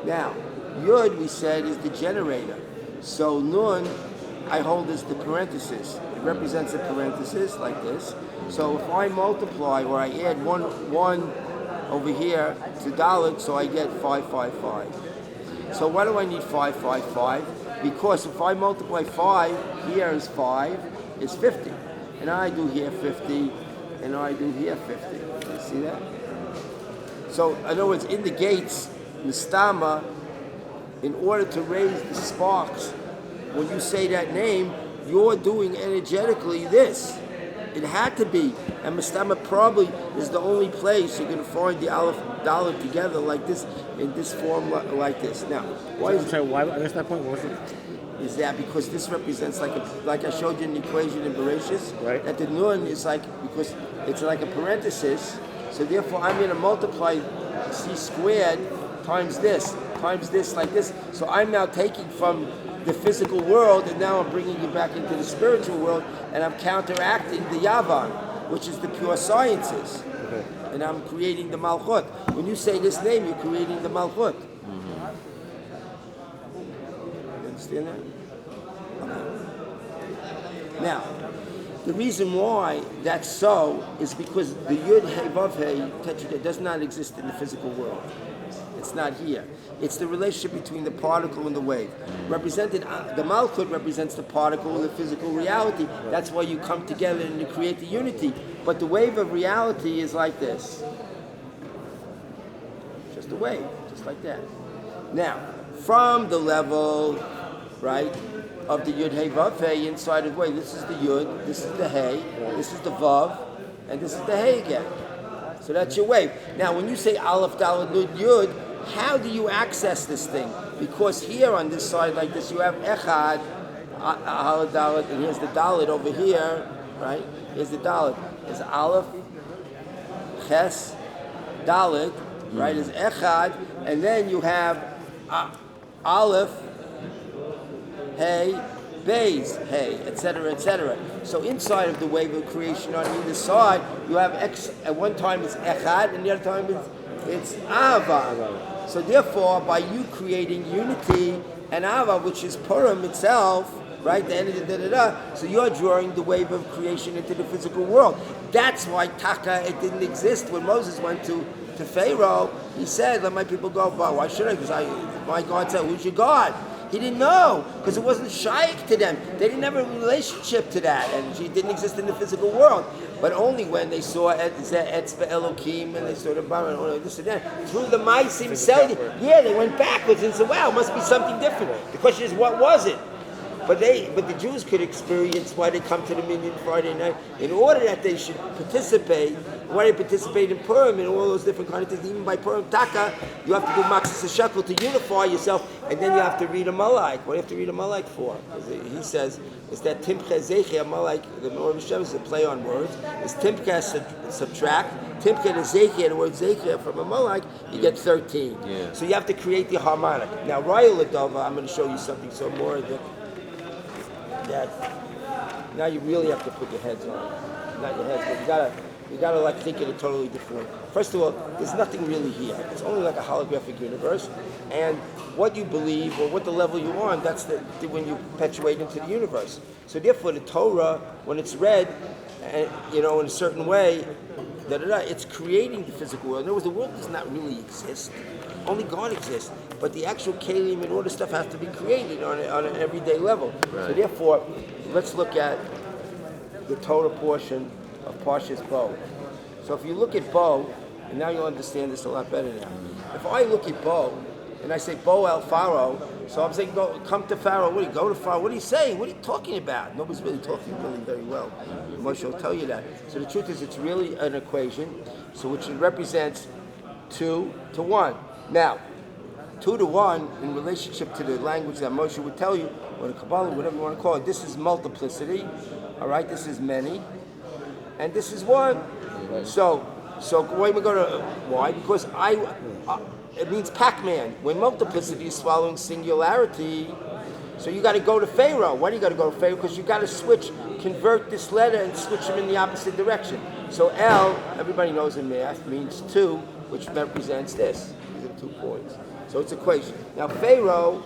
Now, Yud, we said, is the generator. So Nun, I hold as the parenthesis. It represents a parenthesis like this. So if I multiply or I add one over here to Dalet, so I get 555. So why do I need 555? Because if I multiply 5, here is 5, is 50. And I do here 50, and I do here 50. You see that? So in other words, in the gates, Mistama, in order to raise the sparks, when you say that name, you're doing energetically this. It had to be. And Mistama probably is the only place you're going to find the Aleph Dalet together like this, in this form like this. Now, why is why that's that point? What was it? Is that because this represents like I showed you in the equation in Bereshis, right? That the Nun is like, because it's like a parenthesis, so therefore I'm going to multiply C squared times this like this. So I'm now taking from the physical world and now I'm bringing you back into the spiritual world, and I'm counteracting the Yavan, which is the pure sciences. Okay. And I'm creating the Malchut. When you say this name, you're creating the Malchut. You understand that? Okay. Now, the reason why that's so is because the Yud Hey Vav Hey Tetrad does not exist in the physical world. It's not here. It's the relationship between the particle and the wave. Represented, the Malchut represents the particle and the physical reality. That's why you come together and you create the unity. But the wave of reality is like this. Just a wave, just like that. Now, from the level, right, of the Yud Hey Vav Hey inside of the wave, this is the Yud, this is the Hey, this is the Vav, and this is the Hey again. So that's your wave. Now, when you say Aleph Dalet Nun Yud, how do you access this thing? Because here on this side like this, you have Echad, Aleph Dalet, and here's the Dalet over here, right? Here's the Dalet. It's Aleph, Ches, Dalet, right? Is Echad, and then you have Aleph, Hey, Beis, Hey, etc., etc. So inside of the wave of creation on either side, you have at one time it's Echad, and the other time it's Ava. So therefore, by you creating unity and Ava, which is Purim itself, right, the energy, so you're drawing the wave of creation into the physical world. That's why Taka, it didn't exist when Moses went to Pharaoh. He said, let my people go. But why should I? Because my God said, who's your God? He didn't know, because it wasn't shaykh to them. They didn't have a relationship to that, and it didn't exist in the physical world. But only when they saw Etzba Elohim, and they saw the Baron, this and that, through the Maisim Seldi, they went backwards and said, wow, it must be something different. The question is, what was it? But the Jews could experience why they come to the Minyan Friday night, in order that they should participate. Why they participate in Purim and all those different kind of things. Even by Purim Taka, you have to do Maxis Shekel to unify yourself, and then you have to read a Malaik. What do you have to read a Malaik for? He says it's that Timche Zechi, a Malaik. The Lord of Hashem is a play on words. It's Timche subtract. Timche to Zechi, and the word Zechi from a Malaik, you get 13. Yeah. So you have to create the harmonic. Now, Raya Ladova, I'm going to show you something so more that now you really have to put your heads on. Not your heads, but you gotta like think in a totally different way. First of all, there's nothing really here. It's only like a holographic universe, and what you believe or what the level you're on, that's when you perpetuate into the universe. So therefore, the Torah, when it's read, in a certain way, it's creating the physical world. In other words, the world does not really exist. Only God exists. But the actual kalim and all this stuff has to be created on an everyday level. Right. So therefore, let's look at the Torah portion of Parshas Bo. So if you look at Bo, and now you'll understand this a lot better now. If I look at Bo, and I say Bo el Pharaoh, so I'm saying come to Pharaoh. What do you go to Pharaoh? What are you saying? What are you talking about? Nobody's really talking really very well. Moshe will tell you that. So the truth is, it's really an equation, so which represents 2 to 1. Now, 2 to 1 in relationship to the language that Moshe would tell you, or the Kabbalah, whatever you want to call it. This is multiplicity. All right, this is many. And this is 1. Right. So when we go to why? Because it means Pac-Man. When multiplicity is following singularity, so you got to go to Pharaoh. Why do you got to go to Pharaoh? Because you got to convert this letter and switch them in the opposite direction. So L, everybody knows in math, means 2, which represents this. These are 2 points. So it's equation. Now Pharaoh,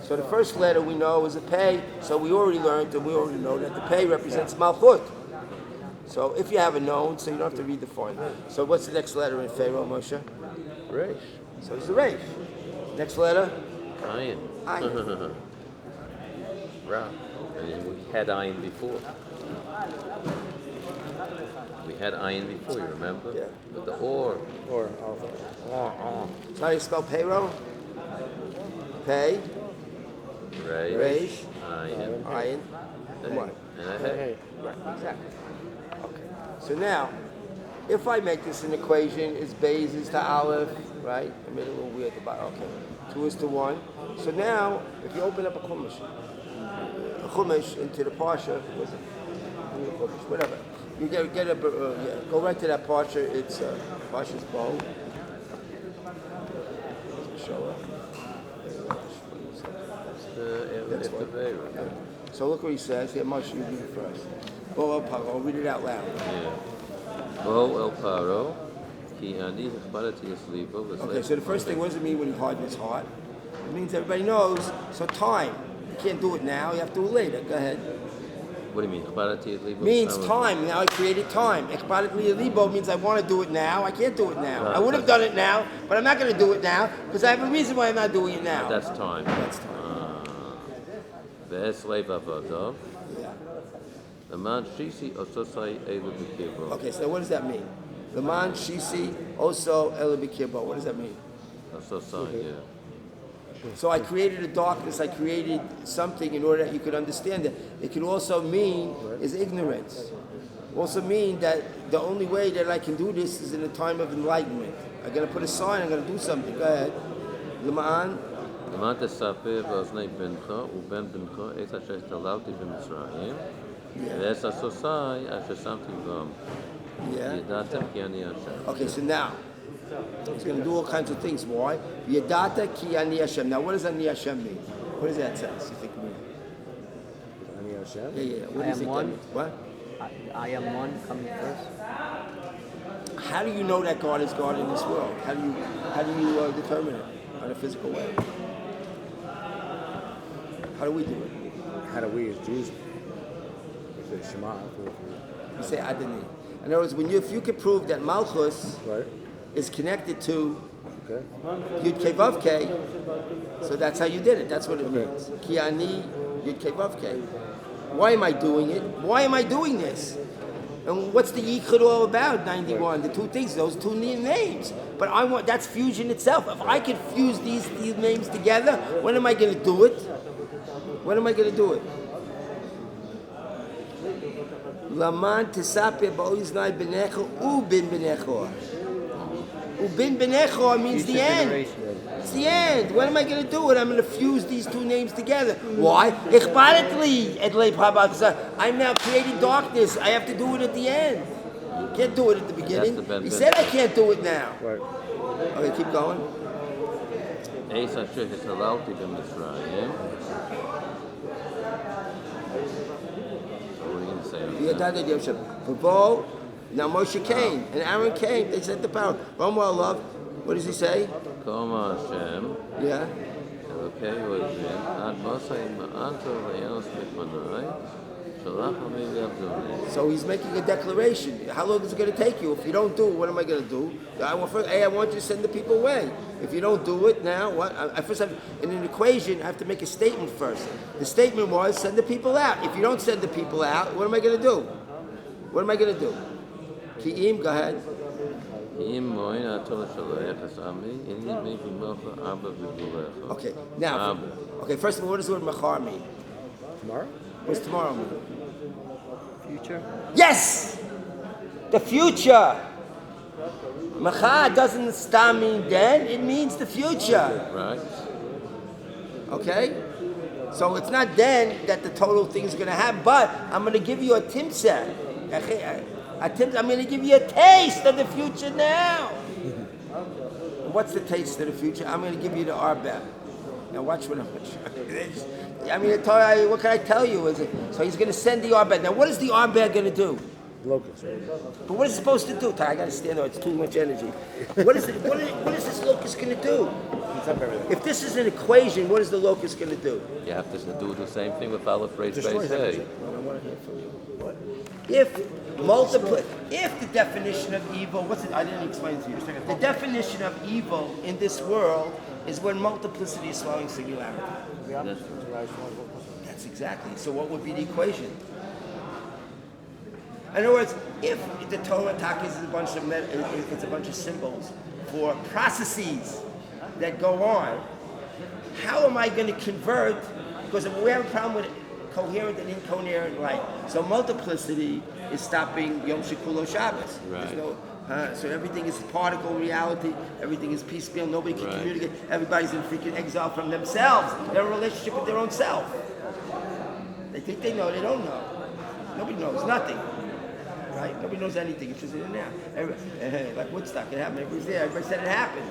so the first letter we know is a pei, so we already learned and we already know that the pei represents Malchut. So if you have a known, so you don't have to read the formula. So what's the next letter in Pharaoh, Moshe? Reish. So it's the Reish. Next letter? Ayin. Ayin. Ra. And we had Ayin before. We had Ayin before, you remember? Yeah. With the or. Or So how do you spell Pharaoh? Pei, Reish. Reish, Ayin. Ayin, and what? And I had. hey. Right, exactly. Okay. So now, if I make this an equation, it's Beis is to Aleph, right? I made it a little weird at the bottom. Okay. 2 is to 1. So now, if you open up a Chumash into the Parsha, what's it? Whatever. You get a, go right to that Parsha. It's Parsha's bow. Show up. That's what. Yeah. So look what he says. Here, Moshe, you read it first. Bo el Paro. Read it out loud. Yeah. Bo el Paro, ki ani hechbarati yislibo. Okay, so the first thing, what does it mean when he hardened his heart? It means everybody knows. So time. You can't do it now. You have to do it later. Go ahead. What do you mean? Hechbarati yislibo Means time. Now I created time. Echbarati libo means I want to do it now. I can't do it now. I would have done it now, but I'm not going to do it now because I have a reason why I'm not doing it now. That's time. That's time. Ve'eslei v'avadav. Yeah. The man shisi ososai elu b'kibro. Okay, so what does that mean? Leman shisi also elu b'kirbo. What does that mean? Ososai, yeah. So I created a darkness. I created something in order that you could understand it. It could also mean is ignorance. Also mean that the only way that I can do this is in a time of enlightenment. I'm going to put a sign. I'm going to do something. Go ahead. Leman. למען תספר באוזני בנך ובן בנך את אשר השתלבתי במצרים ואת הסוסי אשר שמתי בם. ידעתם כי אני השם. Okay, so now he's going to do all kinds of things. Why? Yadata ki ani Hashem. Now, what does ani Hashem mean? What does that sense? You think mean? Ani Hashem? Yeah. What I does am it one. mean? What? I am one coming first. How do you know that God is God in this world? How do you determine it on a physical way? How do we do it? How do we as Jews? We say Shema. You say Adonai. In other words, if you could prove that Malchus Right. is connected to Okay. Yud Kei Vav Kei, so that's how you did it. That's what it means. Ki ani Yud Kei Vav Kei. Why am I doing it? Why am I doing this? And what's the Yichud all about? 91. The two things, those two names. But I want that's fusion itself. If I could fuse these names together, when am I going to do it? When am I going to do it? Laman tesape ba'oiznai benecho ubin benecho. Ubin benecho means the end. It's the end. When am I going to do it? I'm going to fuse these two names together. Why? I'm now creating darkness. I have to do it at the end. Can't do it at the beginning. He said I can't do it now. Right. Okay, keep going. עץ אשר הסללתי במצרים. So what are you going to say? Now Moshe came and Aaron came. They said the power. Romwell, love. What does he say? Koma Hashem. Yeah. Okay, was in. Ad Moshe ma'anto le'enos mikmanai. Shalach me le'abdoni. So he's making a declaration. How long is it going to take you? If you don't do it, what am I going to do? I want you to send the people away. If you don't do it now, what? In an equation, I have to make a statement first. The statement was, send the people out. If you don't send the people out, what am I going to do? What am I going to do? Ki'im, go ahead. Okay, now, first of all, what does the word machar mean? Tomorrow? What's tomorrow mean? Future. Yes! The future! Machar doesn't stam mean then, it means the future. Right. Okay? So it's not then that the total thing is going to happen, but I'm going to give you a timseh. I'm going to give you a taste of the future now. What's the taste of the future? I'm going to give you the arbet. Now watch what I'm going to show you. What can I tell you? So he's going to send the arbet. Now what is the arbet going to do? Locus. But what is it supposed to do? I got to stand there. It's too much energy. What is it? What is this locus going to do? If this is an equation, what is the locus going to do? You have to do the same thing with Aleph Reis Destroys Beis Hey. everything. If the definition of evil, I didn't explain it to you. The definition of evil in this world is when multiplicity is swallowing singularity. That's exactly. So what would be the equation? In other words, if the Torah Taka is it's a bunch of symbols for processes that go on, how am I going to convert? Because we have a problem with coherent and incoherent light. So multiplicity is stopping Yom Shekulo Shabbos. Right. There's no, so everything is particle reality. Everything is piecemeal. Nobody can communicate. Everybody's in freaking exile from themselves. Their relationship with their own self. They think they know. They don't know. Nobody knows nothing. Right? Nobody knows anything. It's just in there. Like Woodstock, it happened. Everybody's there. Everybody said it happened.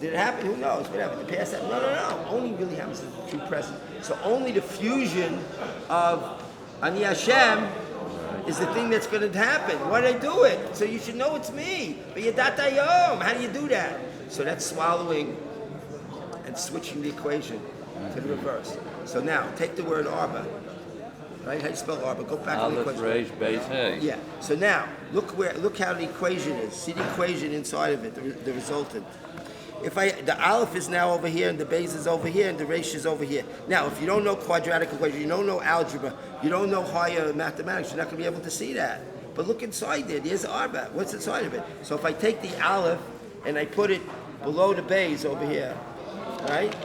Did it happen? Who knows? What happened? The past happened? No. Only really happens in the true present. So only the fusion of Ani Hashem is the thing that's going to happen. Why did I do it? So you should know it's me. But Yadat Hayom. How do you do that? So that's swallowing and switching the equation to the reverse. So now, take the word Arba. Right? How do you spell Arba? Go back to the Aleph equation. Reis Beis Hey. Yeah. So now, look how the equation is. See the equation inside of it, the resultant. The Aleph is now over here, and the Beis is over here, and the Resh is over here. Now, if you don't know quadratic equation, you don't know algebra, you don't know higher mathematics, you're not going to be able to see that. But look inside there. There's Arba. What's inside of it? So if I take the Aleph and I put it below the Beis over here, right?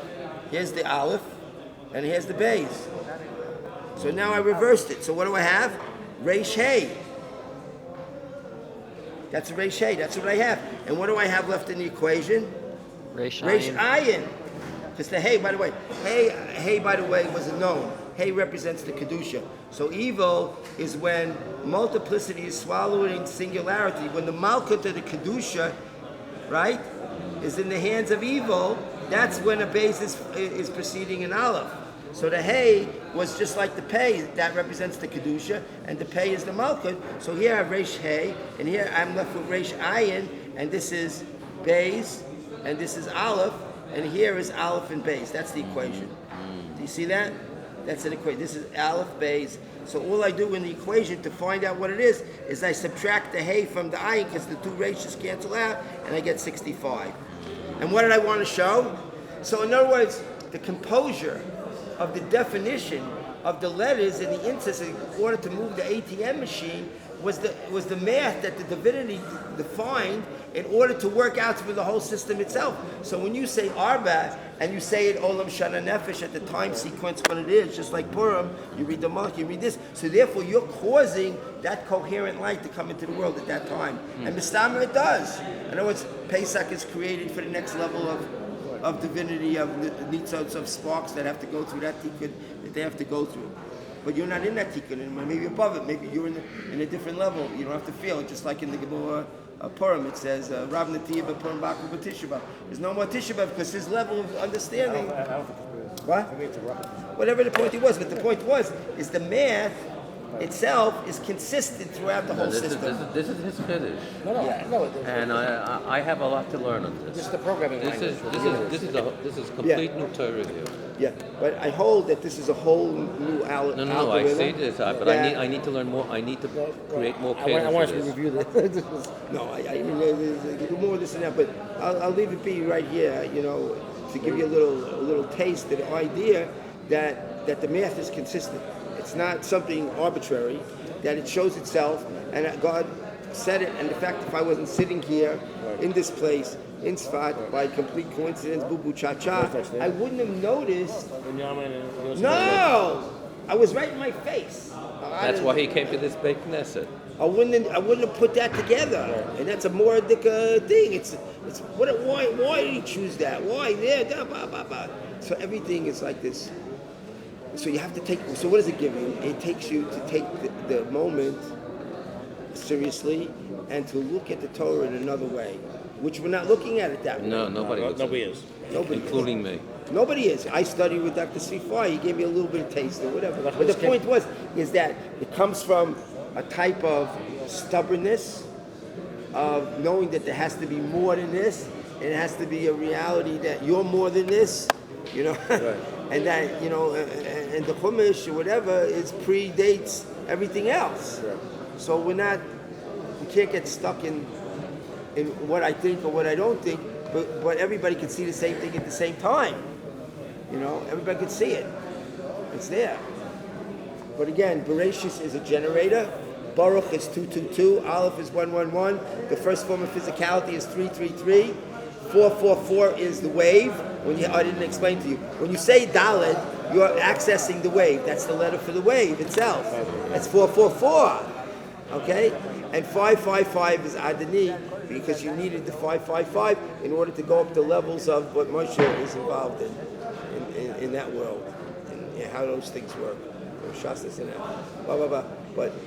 Here's the Aleph, and here's the Beis. So now I reversed it. So what do I have? Resh Hey. That's a Resh Hey. That's what I have. And what do I have left in the equation? Reish Ayin. Because the Hey, by the way, Hey, by the way, was a known. Hey represents the Kedusha. So evil is when multiplicity is swallowing singularity. When the Malkut of the Kedusha, right, is in the hands of evil, that's when a base is preceding an Aleph. So the Hey was just like the Pei, that represents the Kedusha, and the Pei is the Malkut. So here I have Reish Hey, and here I'm left with Reish Ayin, and this is Beis, and this is Aleph, and here is Aleph and Beis. That's the equation. Do you see that? That's an equation. This is Aleph, Beis. So all I do in the equation to find out what it is I subtract the Hey from the Ayin, because the two ratios cancel out, and I get 65. And what did I want to show? So in other words, the composure of the definition of the letters in the instance in order to move the ATM machine was the math that the divinity defined in order to work out for the whole system itself. So when you say Arba and you say it Olam Shana Nefesh at the time sequence when it is, just like Purim, you read the Malach, you read this. So therefore you're causing that coherent light to come into the world at that time. And Mistama it does. In other words, Pesach is created for the next level of divinity, of nitzots, of sparks that have to go through that tikkun that they have to go through. But you're not in that tikkun, maybe above it, maybe you're in a different level. You don't have to feel it, just like in the Gemara Purim, it says, Rav Natiyah b'Purim Baku b'Tisha B'Av. There's no more Tisha B'Av because his level of understanding. I don't think it's What? Whatever the point was, but the point is the math itself is consistent throughout the whole system. This is his Kiddush. No. And I have a lot to learn on this. This is the programming language. This is complete new Torah here. Yeah, but I hold that this is a whole new algorithm. No, I see this, but I need to learn more. I need to create more I want cadence us for to this. review this. No, I mean, there's more of this and that, but I'll leave it be right here, to give you a little taste of the idea that the math is consistent. It's not something arbitrary, that it shows itself, and that God said it, and the fact if I wasn't sitting here in this place, in Sfat, by complete coincidence, boo-boo cha-cha, I wouldn't have noticed. No! I was right in my face. That's why he came to this big Knesset. I wouldn't have put that together, and that's a more thing. It's why did he choose that? Why there? Blah, blah, blah. So everything is like this. So you have to take. So what does it give you? It takes you to take the moment seriously and to look at the Torah in another way, which we're not looking at it that way. No, nobody is. Nobody, including me. Nobody is. I studied with Dr. Sifai. He gave me a little bit of taste or whatever. But the point is that it comes from a type of stubbornness of knowing that there has to be more than this, and it has to be a reality that you're more than this, Right. and that and the Chumash or whatever is predates everything else. Right. So we can't get stuck in what I think or what I don't think, but everybody can see the same thing at the same time. Everybody can see it. It's there. But again, Bereshis is a generator. Baruch is 222. Aleph is 111. The first form of physicality is 333. 444 is the wave. I didn't explain to you. When you say Daled, you're accessing the wave. That's the letter for the wave itself. That's 444. Okay? And 555 is Adani, because you needed the 555 in order to go up the levels of what Moshe is involved in that world, and how those things work. Shastas and that. Blah, blah, blah.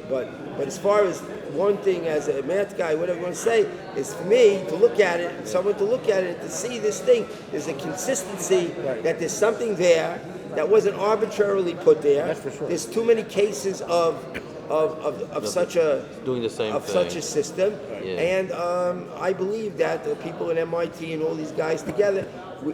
But as far as one thing as a math guy, whatever you want to say, is for me to look at it, someone to look at it, to see this thing, there's a consistency that there's something there that wasn't arbitrarily put there. That's for sure. There's too many cases of such a doing the same thing. such a system, Yeah. and I believe that the people at MIT and all these guys together,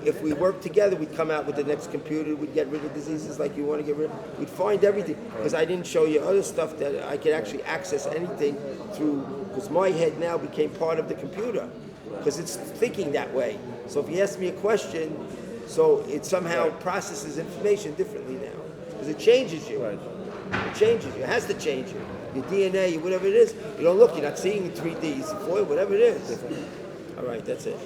if we work together, we'd come out with the next computer. We'd get rid of diseases like you want to get rid of. We'd find everything, because I didn't show you other stuff that I could actually access anything through, because my head now became part of the computer, because it's thinking that way. So if you ask me a question, so it somehow processes information differently now, because it changes you. Right. It changes you. It has to change you. Your DNA, whatever it is. You don't look. You're not seeing 3D, foil, whatever it is. All right, that's it.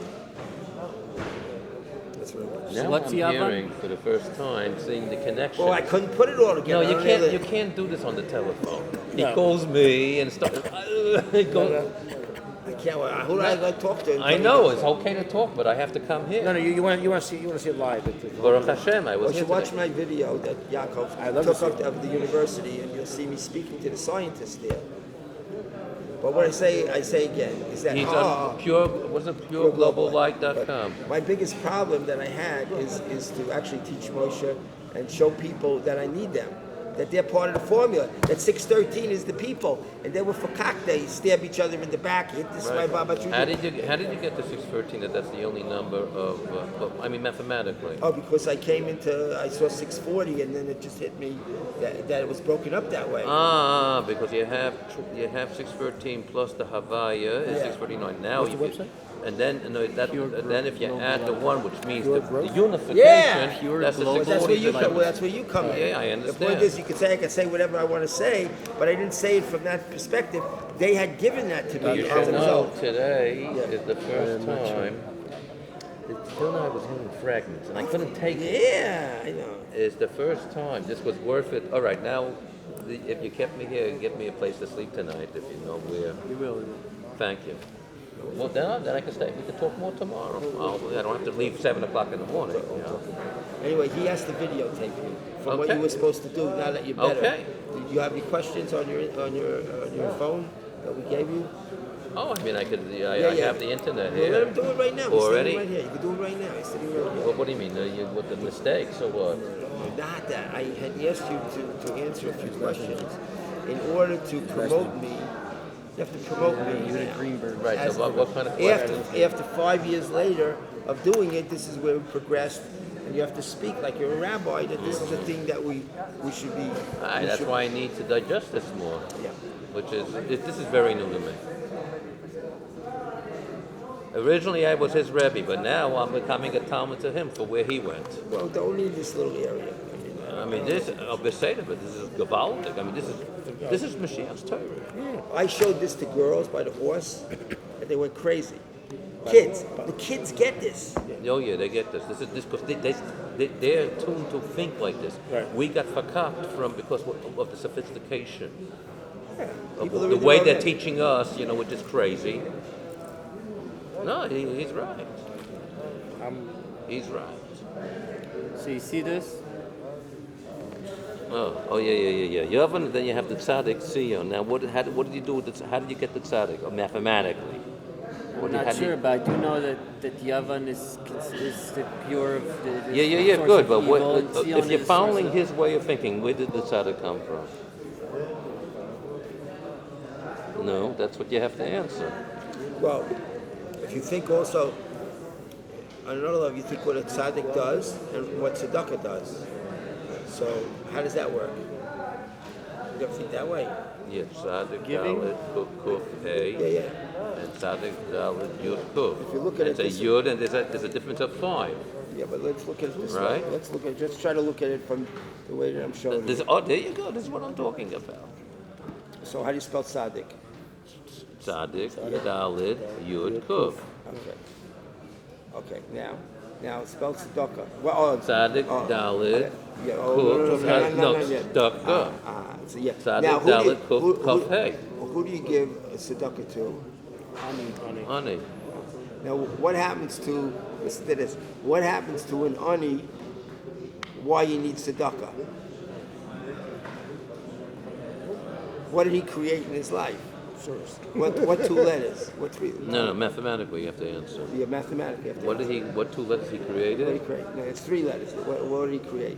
That's what it was. Now what's I'm the oven? hearing for the first time, seeing the connection. Well, I couldn't put it all No, together. you can't do this on the telephone. He No. calls me and stuff. I can't. Who do I talk to? I know it's okay to talk, but I have to come here. No, you want to see it live. Baruch Hashem, I was Well, you here should watch today. my video that Yaakov I'd love to took see up of the university, and you'll see me speaking to the scientists there. But what I say again, is that He's on pureglobalight.com. my biggest problem that I had is to actually teach Moshe and show people that I need them, that they're part of the formula, that 613 is the people, and they were fakak, they stab each other in the back, hit this way, blah, blah, blah. How did you get to 613? That's the only number of, mathematically. Oh, because I saw 640, and then it just hit me that it was broken up that way. Because you have 613 plus the Havaya is 649. Now What's you the get- website? and then if you add the one, which means the growth? unification, Yeah. Pure that's the global That's where you 640. come. That's where you come in. Yeah, I The understand. point is, I can say whatever I want to say, but I didn't say it from that perspective. They had given that to me You as should a know result. today is the first time. Phil and I was hearing fragments, and I couldn't take it. Yeah, I know. It's the first time. This was worth it. All right, now, if you kept me here, give me a place to sleep tonight, if you know where. You will. Thank you. Well, then I can stay. We can talk more tomorrow. I don't have to leave 7 o'clock in the morning. You know? Anyway, he has to videotape you from what Okay. you were supposed to do. Now that you're better, Okay. Did you have any questions on your phone that we gave you? Oh, I mean, I could. I Yeah. have the internet Well, here. let him do it right now. He's Already? sitting right here. You can do it right now. He's sitting right here. What do you mean? With the mistakes or what? Not that. I had asked you to answer a few questions. In order to promote me, you have to promote me. Unit Greenberg. Right. As- So what kind of questions? After 5 years later of doing it, this is where we progressed, and you have to speak like you're a rabbi. That this is the thing that we should be. That's why I need to digest this more. Yeah. This is very new to me. Originally, I was his Rebbe, but now I'm becoming a Talmud to him for where he went. Well, don't need this little area. I mean, this I'll be saying, but this is gewaltig. I mean, this is Mashiach's Torah. I showed this to girls by the horse, and they went crazy. Kids, the kids get this. Oh yeah, they get this. This is because they're tuned to think like this. Right. We got verkauft because of the sophistication of People are the in way their they're own head. teaching us, which is crazy. No, he's right. He's right. So you see this? Oh yeah. Yavin, then you have the tzaddik Sion. Now, what did you do with the? How did you get the tzaddik? Mathematically. I'm not sure, but I do know that Yavan is the pure of the Yeah. source Good, of but evil, and if Zion you're is the source following of- his way of thinking, where did the tzaddik come from? No, that's what you have to answer. Well, if you think also, on another level, you think what a tzaddik does and what tzedakah does. So how does that work? You ever think that way? Yeah, Tzadik Giving? Dalet Kuf Hey, Yeah. and Tzadik Dalet Yud Kuf. If you look at it's it a this Yud, and there's a difference of 5. Yeah, but let's look at it this Right. way. Let's look at just try to look at it from the way that I'm showing you. There you go. This is what I'm talking about. So how do you spell tzaddik? Tzadik Dalet Yud Kuf. Okay. Now spell tzedakah. Well, Tzadik Dalet yeah. Kuf. No, Tzedakah. So yeah. Tzadik Now Dalet Kuf Kuf Hey. who do you give a tzedakah to? Ani. Now, what happens to, listen to this, what happens to an ani, why he needs tzedakah? What did he create in his life? What 2 letters? What 3? No, mathematically you have to answer. Yeah, mathematically. What 2 letters he What did created? he create? No, it's 3 letters. What did he create?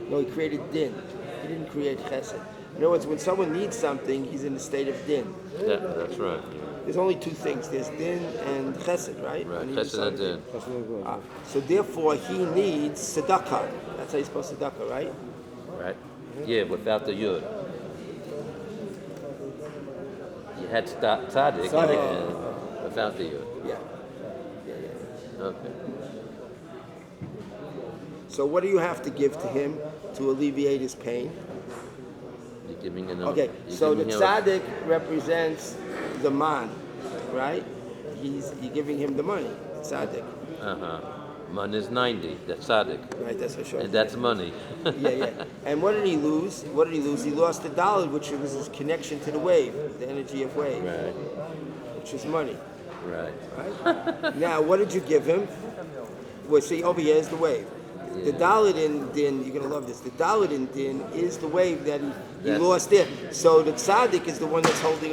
He created din. He didn't create chesed. In other words, when someone needs something, he's in a state of din. That's right. There's only 2 things. There's din and chesed, right? Right, When he needs Chesed and something. Din. So therefore, he needs tzedakah. That's how you spell tzedakah, right? Right? Yeah, without the Yud. You had Tzadik and without the Yud. Yeah. Okay. So what do you have to give to him to alleviate his pain? You're giving an Okay, so the tzaddik represents the man, right? You're giving him the money, tzaddik. Money is 90. That's Tzadik. Right, that's for sure. And that's money. Yeah. And what did he lose? He lost the dollar, which was his connection to the wave, the energy of wave, Right. which is money. Right. Now, what did you give him? Well, see, over here is the wave. The Dalit in Din, you're going to love this. The Dalit in Din is the wave that he lost there. So the tzaddik is the one that's holding on.